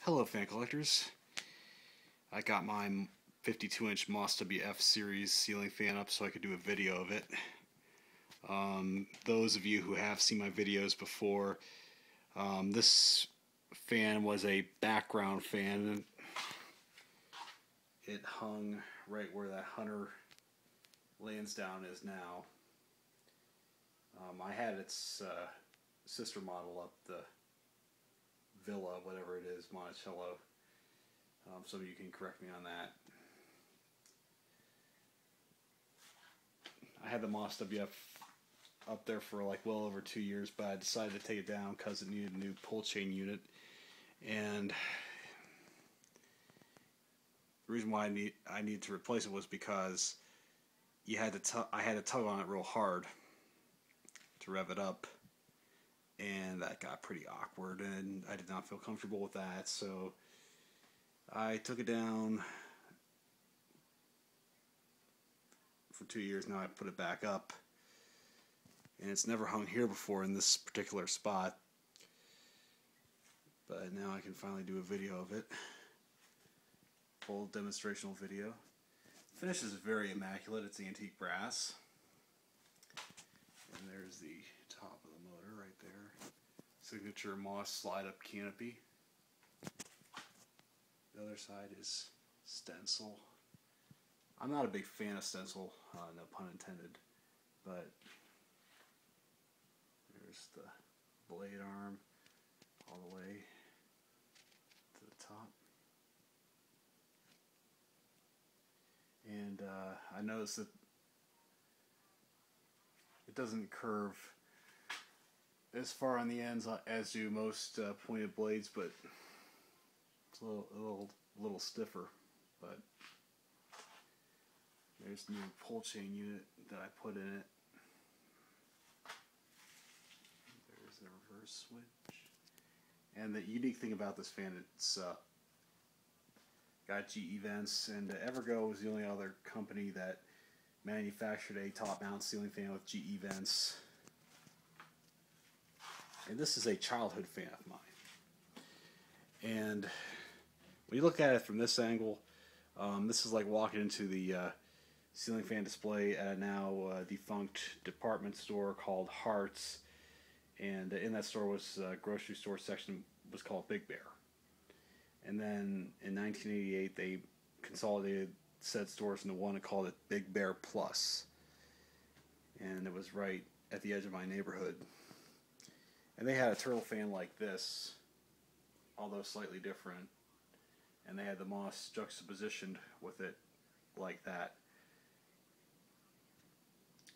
Hello, fan collectors. I got my 52-inch Moss WF series ceiling fan up so I could do a video of it. Those of you who have seen my videos before, this fan was a background fan. It hung right where that Hunter Lansdowne is now. I had its sister model up, the Villa, whatever it is, Monticello. So you can correct me on that. I had the Moss WF up there for like well over 2 years, but I decided to take it down because it needed a new pull chain unit. And the reason why I needed to replace it was because I had to tug on it real hard to rev it up, and that got pretty awkward, and I did not feel comfortable with that, so I took it down for 2 years. Now I put it back up, and it's never hung here before in this particular spot, but now I can finally do a video of it, full demonstrational video. The finish is very immaculate. It's antique brass, and there's the top of the motor right there. Signature Moss slide-up canopy. The other side is stencil. I'm not a big fan of stencil, no pun intended, but there's the blade arm all the way to the top. And I noticed that it doesn't curve as far on the ends as do most pointed blades, but it's a little stiffer. But there's the new pull chain unit that I put in it. There's the reverse switch. And the unique thing about this fan, it's got GE vents, and Evergo was the only other company that manufactured a top mount ceiling fan with GE vents. And this is a childhood fan of mine. And when you look at it from this angle, this is like walking into the ceiling fan display at a now defunct department store called Hart's. And in that store was a grocery store section was called Big Bear. And then in 1988 they consolidated said stores into one and called it Big Bear Plus. And it was right at the edge of my neighborhood. And they had a turtle fan like this, although slightly different. And they had the Moss juxtapositioned with it like that.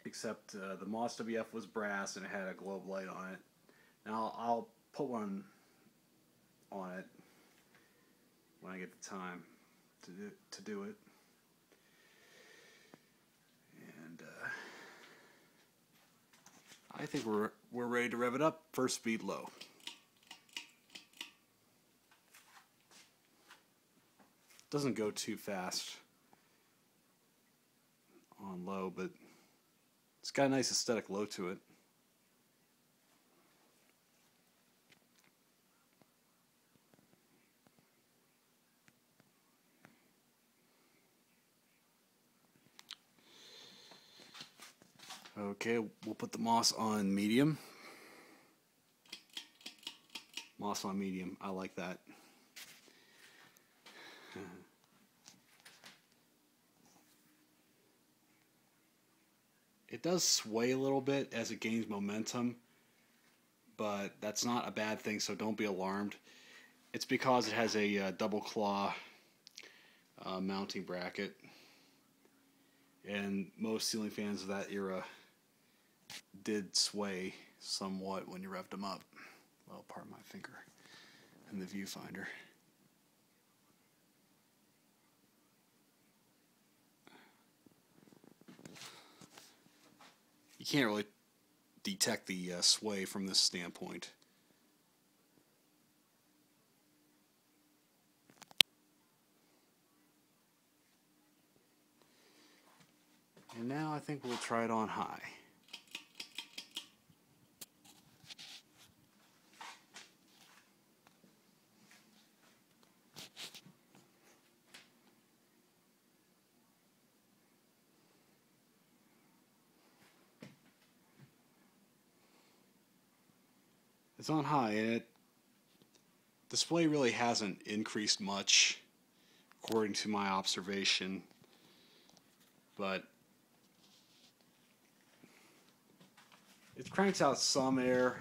Except the Moss WF was brass and it had a globe light on it. Now I'll put one on it when I get the time to do it. And I think we're ready to rev it up. First speed low. Doesn't go too fast on low, but it's got a nice aesthetic low to it. Okay, we'll put the Moss on medium. Moss on medium, I like that. It does sway a little bit as it gains momentum, but that's not a bad thing, so don't be alarmed. It's because it has a double claw mounting bracket, and most ceiling fans of that era did sway somewhat when you revved them up. Well, pardon my finger in the viewfinder. You can't really detect the sway from this standpoint. And now I think we'll try it on high. It's on high, and it display really hasn't increased much according to my observation, but it cranks out some air,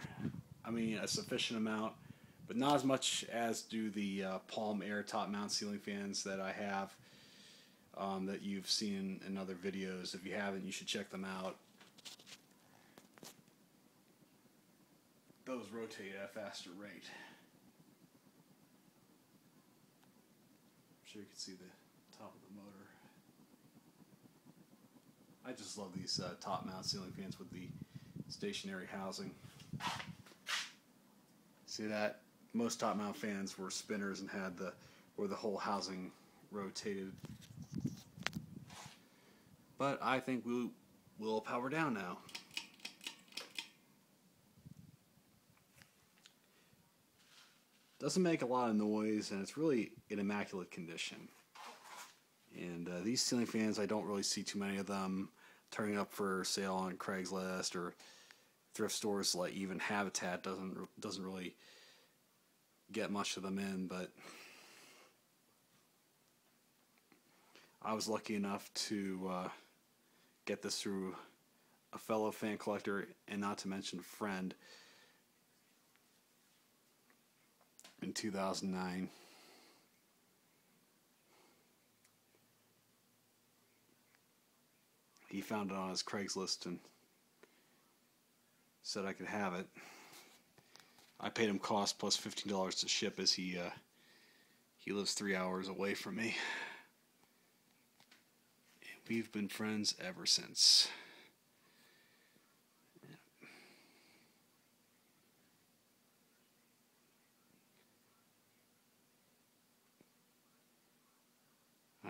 I mean a sufficient amount, but not as much as do the Palm Air top mount ceiling fans that I have, that you've seen in other videos. If you haven't, you should check them out. Those rotate at a faster rate. I'm sure you can see the top of the motor. I just love these top mount ceiling fans with the stationary housing. See that? Most top mount fans were spinners and had where the whole housing rotated. But I think we'll power down now. Doesn't make a lot of noise, and it's really in immaculate condition. And these ceiling fans, I don't really see too many of them turning up for sale on Craigslist or thrift stores. Like even Habitat doesn't really get much of them in. But I was lucky enough to get this through a fellow fan collector, and not to mention a friend, in 2009. He found it on his Craigslist and said I could have it. I paid him cost plus $15 to ship, as he lives 3 hours away from me. And we've been friends ever since.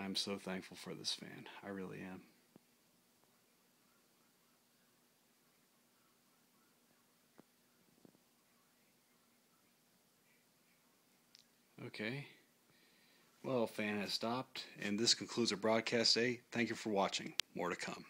I'm so thankful for this fan. I really am. Okay. Well, fan has stopped, and this concludes our broadcast day. Thank you for watching. More to come.